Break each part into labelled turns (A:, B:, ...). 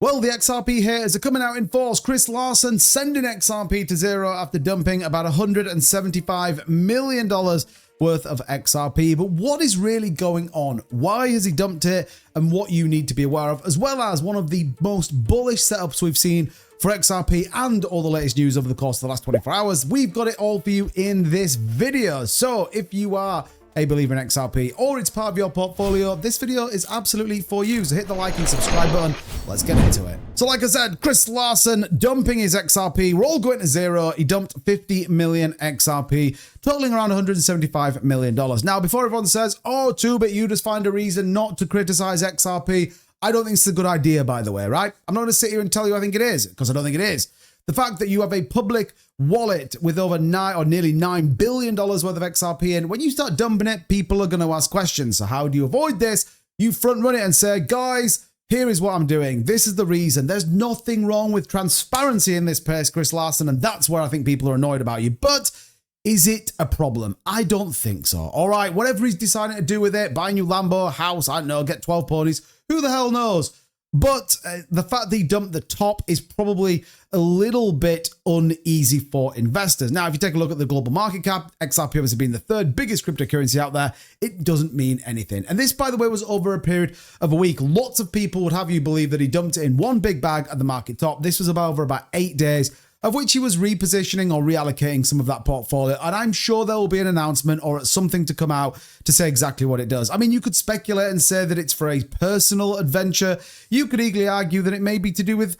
A: Well, the XRP haters are coming out in force. Chris Larsen sending XRP to zero after dumping about $175 million worth of XRP. But what is really going on? Why has he dumped it? And what you need to be aware of, as well as one of the most bullish setups we've seen for XRP and all the latest news over the course of the last 24 hours. We've got it all for you in this video. So if you are a believer in XRP or it's part of your portfolio, this video is absolutely for you. So hit the like and subscribe button. Let's get into it. So like I said, Chris Larsen dumping his XRP. We're all going to zero. He dumped 50 million XRP, totaling around $175 million. Now, before everyone says, oh, 2-bit, you just find a reason not to criticize XRP. I don't think it's a good idea, by the way, right? I'm not going to sit here and tell you I think it is, because I don't think it is. The fact that you have a public wallet with over nearly $9 billion worth of XRP in, when you start dumping it, people are going to ask questions. So how do you avoid this? You front run it and say, guys, here is what I'm doing. This is the reason. There's nothing wrong with transparency in this place, Chris Larsen, and that's where I think people are annoyed about you. But is it a problem? I don't think so. All right, whatever he's deciding to do with it, buy a new Lambo, house, I don't know, get 12 ponies, who the hell knows? But the fact that he dumped the top is probably a little bit uneasy for investors. Now, if you take a look at the global market cap, XRP obviously being the third biggest cryptocurrency out there, it doesn't mean anything. And this, by the way, was over a period of a week. Lots of people would have you believe that he dumped it in one big bag at the market top. This was over about 8 days, of which he was repositioning or reallocating some of that portfolio. And I'm sure there will be an announcement or something to come out to say exactly what it does. I mean, you could speculate and say that it's for a personal adventure. You could easily argue that it may be to do with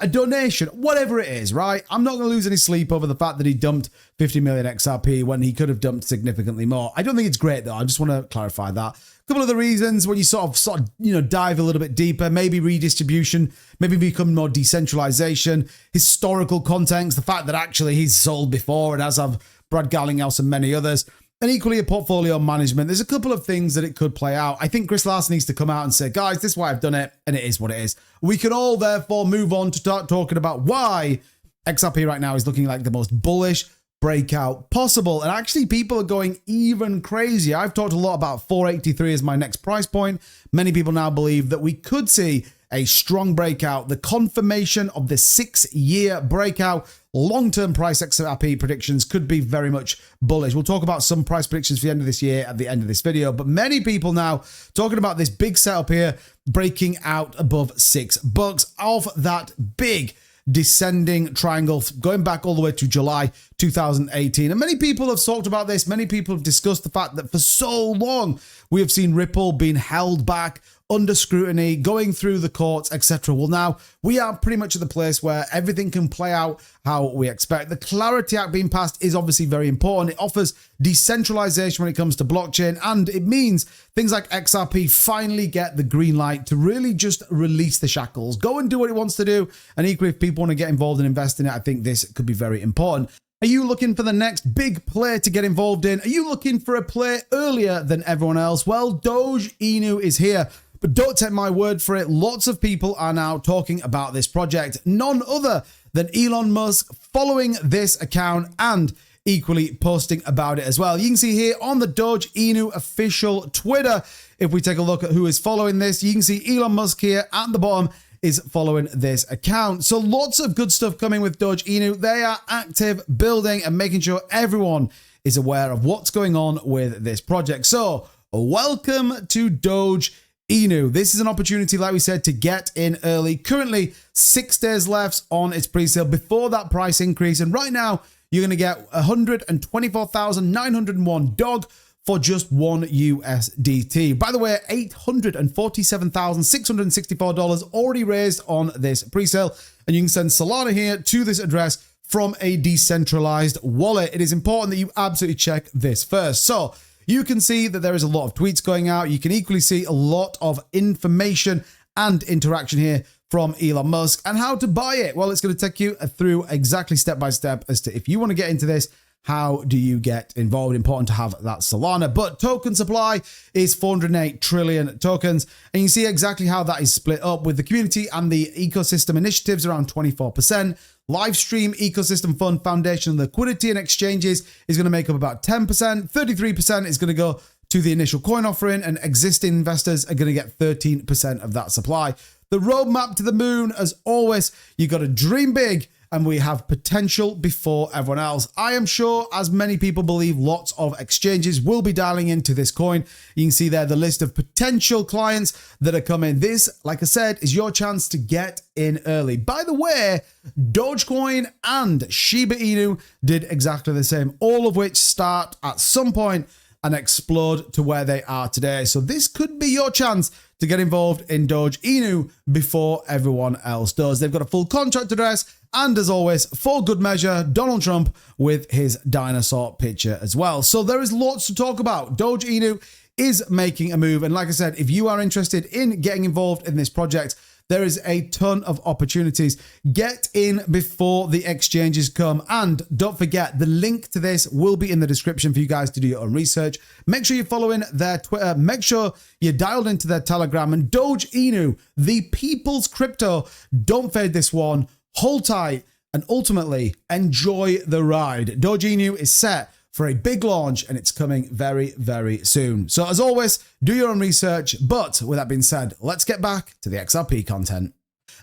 A: a donation, whatever it is, right? I'm not going to lose any sleep over the fact that he dumped 50 million XRP when he could have dumped significantly more. I don't think it's great, though. I just want to clarify that. A couple of the reasons when you sort of dive a little bit deeper, maybe redistribution, maybe become more decentralization, historical context, the fact that actually he's sold before and as have Brad Garlinghouse and many others, and equally a portfolio management. There's a couple of things that it could play out. I think Chris Larsen needs to come out and say, guys, this is why I've done it, and it is what it is. We can all therefore move on to start talking about why XRP right now is looking like the most bullish breakout possible. And actually, people are going even crazier. I've talked a lot about 483 as my next price point. Many people now believe that we could see a strong breakout, the confirmation of the 6-year breakout. Long-term price XRP predictions could be very much bullish. We'll talk about some price predictions for the end of this year at the end of this video, but many people now talking about this big setup here breaking out above $6 off that big descending triangle going back all the way to July 2018. And many people have talked about this. Many people have discussed the fact that for so long we have seen Ripple being held back, under scrutiny, going through the courts, etc. Well, now we are pretty much at the place where everything can play out how we expect. The Clarity Act being passed is obviously very important. It offers decentralization when it comes to blockchain, and it means things like XRP finally get the green light to really just release the shackles, go and do what it wants to do. And equally, if people want to get involved and invest in it, I think this could be very important. Are you looking for the next big play to get involved in? Are you looking for a play earlier than everyone else? Well, DOGEINU is here. But don't take my word for it. Lots of people are now talking about this project. None other than Elon Musk following this account and equally posting about it as well. You can see here on the DOGEINU official Twitter, if we take a look at who is following this, you can see Elon Musk here at the bottom is following this account. So lots of good stuff coming with DOGEINU. They are active, building and making sure everyone is aware of what's going on with this project. So welcome to DOGEINU. This is an opportunity, like we said, to get in early. Currently, 6 days left on its pre-sale before that price increase. And right now, you're going to get 124,901 DOG for just $1 USDT. By the way, $847,664 already raised on this pre-sale. And you can send Solana here to this address from a decentralized wallet. It is important that you absolutely check this first. So you can see that there is a lot of tweets going out. You can equally see a lot of information and interaction here from Elon Musk and how to buy it. Well, it's going to take you through exactly step by step as to if you want to get into this, how do you get involved? Important to have that Solana. But token supply is 408 trillion tokens. And you see exactly how that is split up with the community and the ecosystem initiatives around 24%. Live stream ecosystem fund foundation liquidity and exchanges is going to make up about 10%. 33% is going to go to the initial coin offering, and existing investors are going to get 13% of that supply. the roadmap to the moon. As always, you got to dream big, and we have potential before everyone else. I am sure, as many people believe, lots of exchanges will be dialing into this coin. You can see there the list of potential clients that are coming. This, like I said, is your chance to get in early. By the way, Dogecoin and Shiba Inu did exactly the same, all of which start at some point and explode to where they are today. So this could be your chance to get involved in DOGEINU before everyone else does. They've got a full contract address, and as always, for good measure, Donald Trump with his dinosaur picture as well. So there is lots to talk about. DOGEINU is making a move, and like I said, if you are interested in getting involved in this project, there is a ton of opportunities. Get in before the exchanges come. And don't forget, the link to this will be in the description for you guys to do your own research. Make sure you're following their Twitter. Make sure you're dialed into their Telegram. And DOGEINU, the people's crypto. Don't fade this one. Hold tight and ultimately enjoy the ride. DOGEINU is set for a big launch, and it's coming very, very soon. So as always, do your own research. But with that being said, let's get back to the XRP content.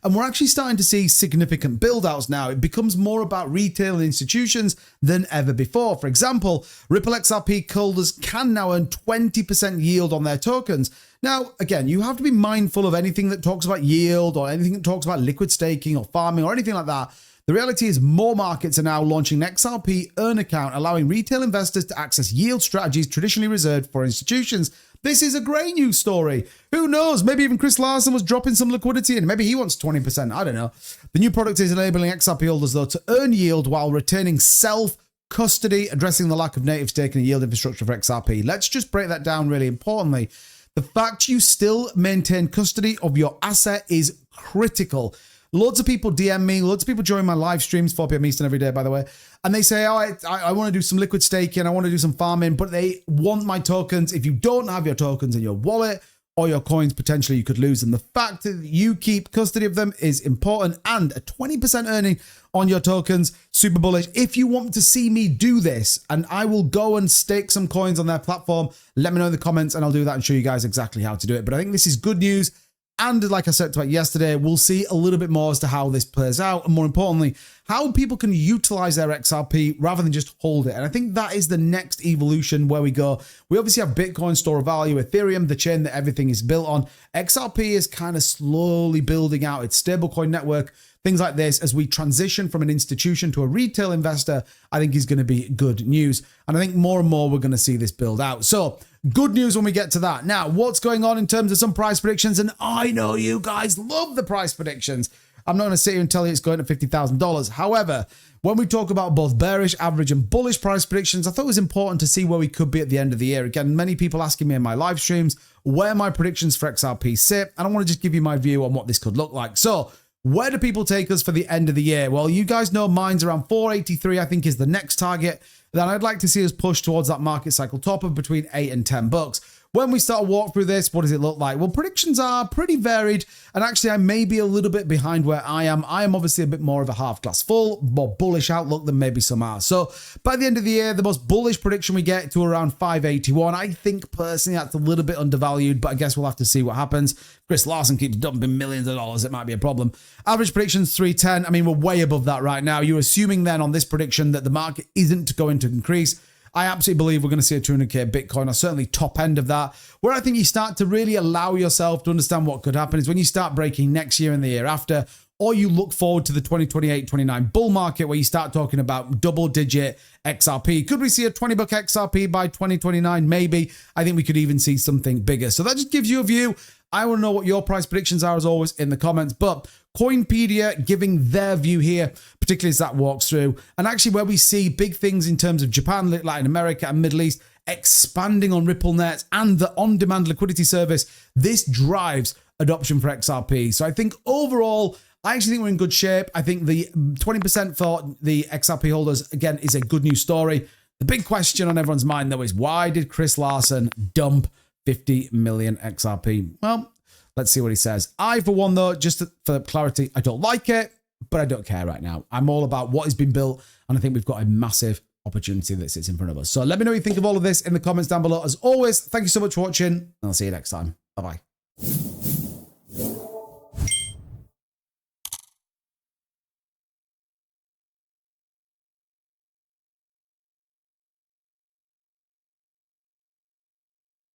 A: And we're actually starting to see significant build-outs now. It becomes more about retail institutions than ever before. For example, Ripple XRP holders can now earn 20% yield on their tokens. Now, again, you have to be mindful of anything that talks about yield or anything that talks about liquid staking or farming or anything like that. The reality is more markets are now launching an XRP Earn account, allowing retail investors to access yield strategies traditionally reserved for institutions. This is a great news story. Who knows? Maybe even Chris Larsen was dropping some liquidity in. Maybe he wants 20%. I don't know. The new product is enabling XRP holders, though, to earn yield while retaining self-custody, addressing the lack of native staking and yield infrastructure for XRP. Let's just break that down really importantly. The fact you still maintain custody of your asset is critical. Loads of people DM me, loads of people join my live streams, 4 p.m. Eastern every day, by the way. And they say, oh, I want to do some liquid staking, I want to do some farming, but they want my tokens. If you don't have your tokens in your wallet or your coins, potentially you could lose them. The fact that you keep custody of them is important, and a 20% earning on your tokens, super bullish. If you want to see me do this, and I will go and stake some coins on their platform, let me know in the comments and I'll do that and show you guys exactly how to do it. But I think this is good news. And like I said about yesterday, we'll see a little bit more as to how this plays out, and more importantly, how people can utilize their XRP rather than just hold it. And I think that is the next evolution where we go. We obviously have Bitcoin, store of value, Ethereum, the chain that everything is built on. XRP is kind of slowly building out its stablecoin network. Things like this, as we transition from an institution to a retail investor, I think is going to be good news. And I think more and more we're going to see this build out. So good news when we get to that. Now, what's going on in terms of some price predictions? And I know you guys love the price predictions. I'm not going to sit here and tell you it's going to $50,000. However, when we talk about both bearish, average, and bullish price predictions, I thought it was important to see where we could be at the end of the year. Again, many people asking me in my live streams where my predictions for XRP sit, and I want to just give you my view on what this could look like. So where do people take us for the end of the year? Well, you guys know mine's around 483, I think is the next target. Then I'd like to see us push towards that market cycle top of between $8 and $10. When we start to walk through this, what does it look like? Well, predictions are pretty varied, and actually I may be a little bit behind where I am. I am obviously a bit more of a half glass full, more bullish outlook than maybe some are. So by the end of the year, the most bullish prediction we get to around 581. I think personally that's a little bit undervalued, but I guess we'll have to see what happens. Chris Larsen keeps dumping millions of dollars. It might be a problem. Average predictions 310. I mean, we're way above that right now. You're assuming then on this prediction that the market isn't going to increase. I absolutely believe we're going to see a 200K Bitcoin, or certainly top end of that. Where I think you start to really allow yourself to understand what could happen is when you start breaking next year and the year after, or you look forward to the 2028-29 bull market where you start talking about double-digit XRP. Could we see a $20 XRP by 2029? Maybe. I think we could even see something bigger. So that just gives you a view. I want to know what your price predictions are, as always, in the comments. But Coinpedia giving their view here, particularly as that walks through, and actually where we see big things in terms of Japan, Latin America, and Middle East expanding on RippleNet and the on-demand liquidity service. This drives adoption for XRP. So I think overall, I actually think we're in good shape. I think the 20% for the XRP holders, again, is a good news story. The big question on everyone's mind, though, is why did Chris Larsen dump 50 million XRP? Well, let's see what he says. I, for one, though, just for clarity, I don't like it, but I don't care right now. I'm all about what has been built, and I think we've got a massive opportunity that sits in front of us. So let me know what you think of all of this in the comments down below. As always, thank you so much for watching, and I'll see you next time. Bye-bye.